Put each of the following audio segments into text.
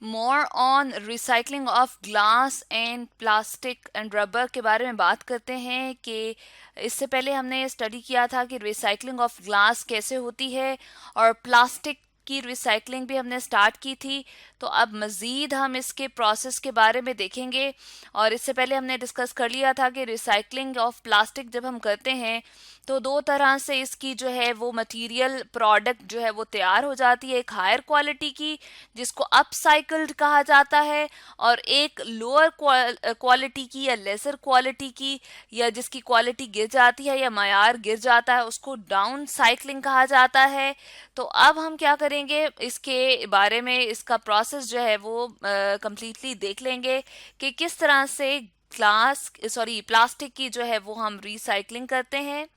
More on recycling of glass and plastic and rubber के बारे में बात करते हैं कि इससे पहले हमने स्टडी किया था कि रिसाइकलिंग ऑफ ग्लास कैसे होती है और प्लास्टिक की रिसाइकलिंग भी हमने स्टार्ट की थी। तो अब मज़ीद हम इसके प्रोसेस के बारे में देखेंगे। और इससे पहले हमने डिस्कस कर लिया था कि रिसाइकलिंग ऑफ प्लास्टिक जब हम करते हैं तो दो तरह से इसकी जो है वो मटेरियल प्रोडक्ट जो है वो तैयार हो जाती है। एक हायर क्वालिटी की जिसको अपसाइकल्ड कहा जाता है, और एक लोअर क्वालिटी की या लेसर क्वालिटी की, या जिसकी क्वालिटी गिर जाती है या मायार गिर जाता है, उसको डाउन साइक्लिंग कहा जाता है। तो अब हम क्या करेंगे, इसके बारे में इसका प्रोसेस जो है वो कंप्लीटली देख लेंगे कि किस तरह से प्लास्टिक की जो है वो हम रिसाइकलिंग करते हैं।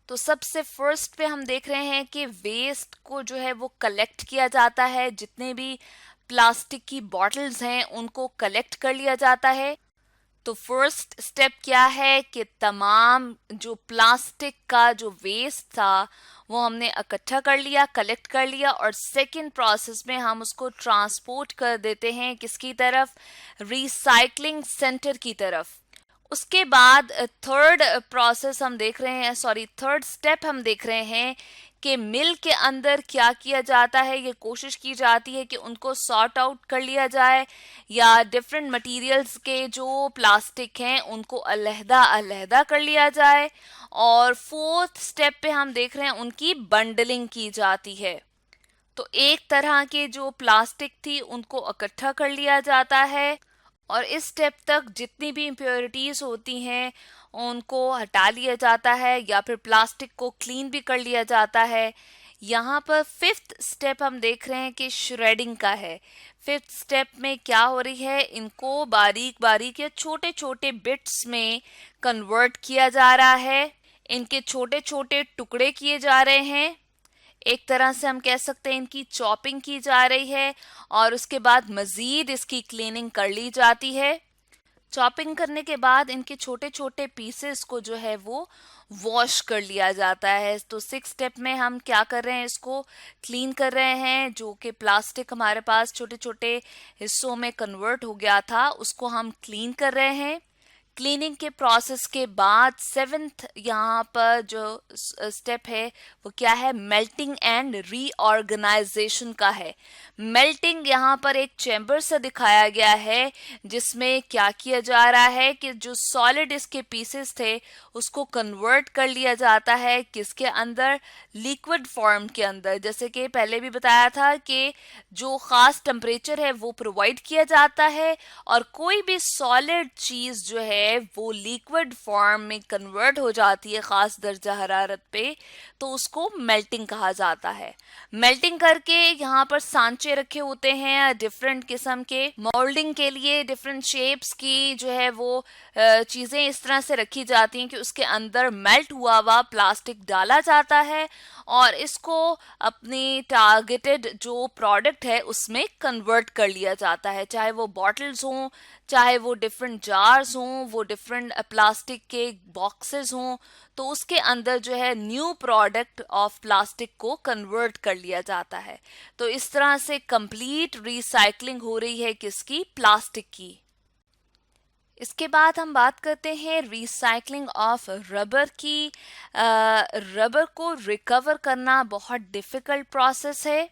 तो सबसे फर्स्ट पे हम देख रहे हैं कि वेस्ट को जो है वो कलेक्ट किया जाता है। जितने भी प्लास्टिक की बॉटल्स हैं उनको कलेक्ट कर लिया जाता है। तो फर्स्ट स्टेप क्या है कि तमाम जो प्लास्टिक का जो वेस्ट था वो हमने इकट्ठा कर लिया, कलेक्ट कर लिया, और सेकंड प्रोसेस में हम उसको ट्रांसपोर्ट कर देते हैं किसकी तरफ, रिसाइकलिंग सेंटर की तरफ। उसके बाद थर्ड प्रोसेस हम देख रहे हैं, थर्ड स्टेप हम देख रहे हैं कि मिल के अंदर क्या किया जाता है। ये कोशिश की जाती है कि उनको सॉर्ट आउट कर लिया जाए या डिफरेंट मटेरियल्स के जो प्लास्टिक हैं उनको अलहदा अलहदा कर लिया जाए। और फोर्थ स्टेप पे हम देख रहे हैं उनकी बंडलिंग की जाती है। तो एक तरह के जो प्लास्टिक थी उनको इकट्ठा कर लिया जाता है, और इस स्टेप तक जितनी भी इम्प्योरिटीज होती हैं उनको हटा लिया जाता है या फिर प्लास्टिक को क्लीन भी कर लिया जाता है। यहाँ पर फिफ्थ स्टेप हम देख रहे हैं कि श्रेडिंग का है। फिफ्थ स्टेप में क्या हो रही है, इनको बारीक बारीक या छोटे छोटे बिट्स में कन्वर्ट किया जा रहा है। इनके छोटे छोटे टुकड़े किए जा रहे हैं। एक तरह से हम कह सकते हैं इनकी चॉपिंग की जा रही है, और उसके बाद मजीद इसकी क्लीनिंग कर ली जाती है। चॉपिंग करने के बाद इनके छोटे छोटे पीसेस को जो है वो वॉश कर लिया जाता है। तो सिक्स स्टेप में हम क्या कर रहे हैं, इसको क्लीन कर रहे हैं। जो कि प्लास्टिक हमारे पास छोटे छोटे हिस्सों में कन्वर्ट हो गया था उसको हम क्लीन कर रहे हैं। क्लीनिंग के प्रोसेस के बाद सेवेंथ यहाँ पर जो स्टेप है वो क्या है, मेल्टिंग एंड रीऑर्गेनाइजेशन का है। मेल्टिंग यहाँ पर एक चैम्बर से दिखाया गया है जिसमें क्या किया जा रहा है कि जो सॉलिड इसके पीसेस थे उसको कन्वर्ट कर लिया जाता है किसके अंदर, लिक्विड फॉर्म के अंदर। जैसे कि पहले भी बताया था कि जो खास टेम्परेचर है वो प्रोवाइड किया जाता है, और कोई भी सॉलिड चीज जो है वो लिक्विड फॉर्म में कन्वर्ट हो जाती है खास दर्जा हरारत पे, तो उसको मेल्टिंग कहा जाता है। मेल्टिंग करके यहाँ पर सांचे रखे होते हैं डिफरेंट किस्म के मोल्डिंग के लिए। डिफरेंट शेप्स की जो है वो चीजें इस तरह से रखी जाती हैं कि उसके अंदर मेल्ट हुआ हुआ प्लास्टिक डाला जाता है, और इसको अपनी टारगेटेड जो प्रोडक्ट है उसमें कन्वर्ट कर लिया जाता है। चाहे वो बॉटल्स हों, चाहे वो डिफरेंट जार्स हों, वो डिफरेंट प्लास्टिक के बॉक्सेस हों, तो उसके अंदर जो है न्यू प्रोडक्ट ऑफ प्लास्टिक को कन्वर्ट कर लिया जाता है। तो इस तरह से कंप्लीट रिसाइकलिंग हो रही है किसकी, प्लास्टिक की। इसके बाद हम बात करते हैं रिसाइकलिंग ऑफ रबर की। रबर को रिकवर करना बहुत डिफिकल्ट प्रोसेस है,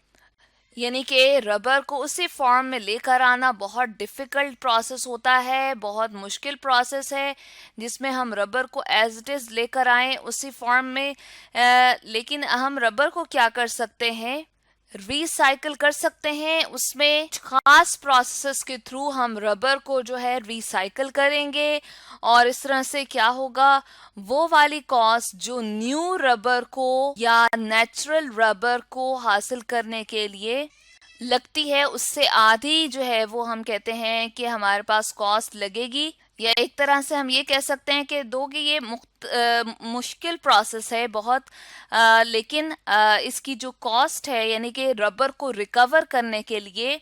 यानी कि रबर को उसी फॉर्म में लेकर आना बहुत डिफिकल्ट प्रोसेस होता है, बहुत मुश्किल प्रोसेस है जिसमें हम रबर को एज इट इज़ लेकर आए उसी फॉर्म में। लेकिन हम रबर को क्या कर सकते हैं, रिसाइकल कर सकते हैं। उसमें खास प्रोसेस के थ्रू हम रबर को जो है रिसाइकल करेंगे, और इस तरह से क्या होगा, वो वाली कॉस्ट जो न्यू रबर को या नेचुरल रबर को हासिल करने के लिए लगती है उससे आधी जो है वो हम कहते हैं कि हमारे पास कॉस्ट लगेगी। या एक तरह से हम ये कह सकते हैं कि दो कि ये मुश्किल प्रोसेस है बहुत, लेकिन इसकी जो कॉस्ट है यानी कि रबर को रिकवर करने के लिए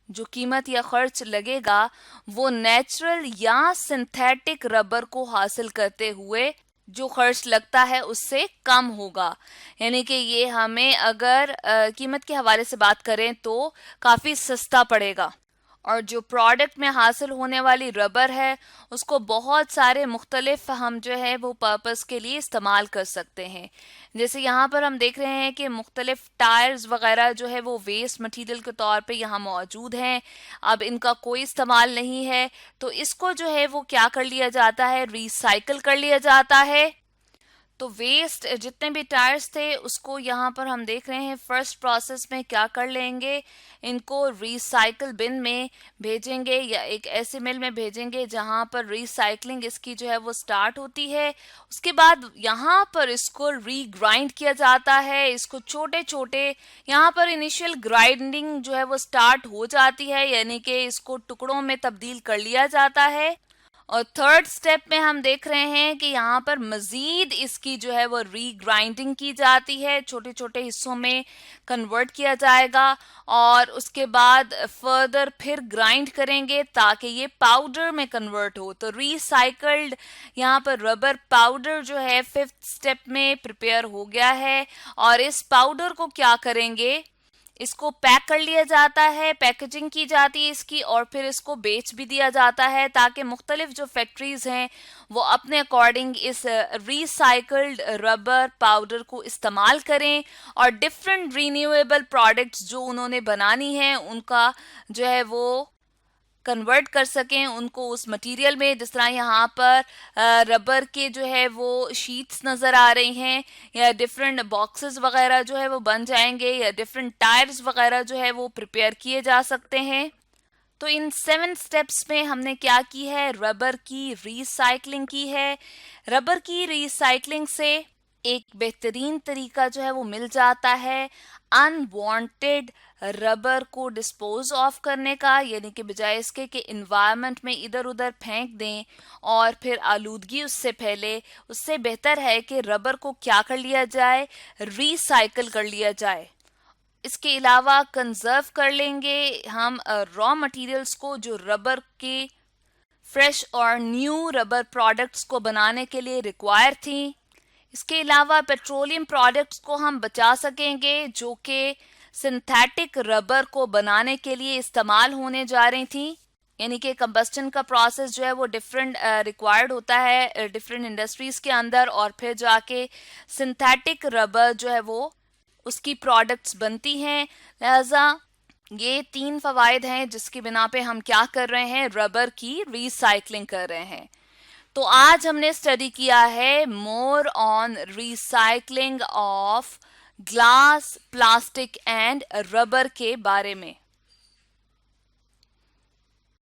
जो कीमत या खर्च लगेगा वो नेचुरल या सिंथेटिक रबर को हासिल करते हुए जो खर्च लगता है उससे कम होगा। यानी कि ये हमें अगर कीमत के हवाले से बात करें तो काफ़ी सस्ता पड़ेगा। और जो प्रोडक्ट में हासिल होने वाली रबर है उसको बहुत सारे मुख्तलिफ हम जो है वो पर्पस के लिए इस्तेमाल कर सकते हैं। जैसे यहाँ पर हम देख रहे हैं कि मुख्तलिफ टायर्स वगैरह जो है वो वेस्ट मटेरियल के तौर पे यहाँ मौजूद हैं। अब इनका कोई इस्तेमाल नहीं है तो इसको जो है वो क्या कर लिया जाता है, रिसाइकल कर लिया जाता है। तो वेस्ट जितने भी टायर्स थे उसको यहाँ पर हम देख रहे हैं फर्स्ट प्रोसेस में क्या कर लेंगे, इनको रिसाइकल बिन में भेजेंगे या एक ऐसे मिल में भेजेंगे जहाँ पर रिसाइकलिंग इसकी जो है वो स्टार्ट होती है। उसके बाद यहाँ पर इसको रीग्राइंड किया जाता है, इसको छोटे छोटे यहाँ पर इनिशियल ग्राइंडिंग जो है वो स्टार्ट हो जाती है, यानी कि इसको टुकड़ों में तब्दील कर लिया जाता है। और थर्ड स्टेप में हम देख रहे हैं कि यहाँ पर मजीद इसकी जो है वो रीग्राइंडिंग की जाती है, छोटे छोटे हिस्सों में कन्वर्ट किया जाएगा और उसके बाद फर्दर फिर ग्राइंड करेंगे ताकि ये पाउडर में कन्वर्ट हो। तो रिसाइकल्ड यहाँ पर रबर पाउडर जो है फिफ्थ स्टेप में प्रिपेयर हो गया है और इस पाउडर को क्या करेंगे, इसको पैक कर लिया जाता है, पैकेजिंग की जाती है इसकी और फिर इसको बेच भी दिया जाता है ताकि मुख्तलिफ जो फैक्ट्रीज हैं वो अपने अकॉर्डिंग इस रिसाइकल्ड रबर पाउडर को इस्तेमाल करें और डिफरेंट रीन्यूएबल प्रोडक्ट्स जो उन्होंने बनानी है उनका जो है वो कन्वर्ट कर सकें उनको उस मटेरियल में। जिस तरह यहाँ पर रबर के जो है वो शीट्स नज़र आ रही हैं या डिफरेंट बॉक्सेस वगैरह जो है वो बन जाएंगे या डिफरेंट टायर्स वगैरह जो है वो प्रिपेयर किए जा सकते हैं। तो इन 7 स्टेप्स में हमने क्या की है, रबर की रिसाइकलिंग की है। रबर की रिसाइकलिंग से एक बेहतरीन तरीका जो है वो मिल जाता है अनवांटेड रबर को डिस्पोज ऑफ करने का, यानी कि बजाय इसके कि इन्वायरमेंट में इधर उधर फेंक दें और फिर आलूदगी उससे फैले, उससे बेहतर है कि रबर को क्या कर लिया जाए, रिसाइकल कर लिया जाए। इसके अलावा कंजर्व कर लेंगे हम रॉ मटेरियल्स को जो रबर के फ्रेश और न्यू रबर प्रोडक्ट्स को बनाने के लिए रिक्वायर थी। इसके अलावा पेट्रोलियम प्रोडक्ट्स को हम बचा सकेंगे जो कि सिंथेटिक रबर को बनाने के लिए इस्तेमाल होने जा रही थी, यानी कि कंबस्टन का प्रोसेस जो है वो डिफरेंट रिक्वायर्ड होता है डिफरेंट इंडस्ट्रीज के अंदर और फिर जाके सिंथेटिक रबर जो है वो उसकी प्रोडक्ट्स बनती हैं। लिहाजा ये 3 फवायद हैं जिसकी बिना पे हम क्या कर रहे हैं, रबर की रिसाइकलिंग कर रहे हैं। तो आज हमने स्टडी किया है more on recycling of glass, plastic and rubber के बारे में।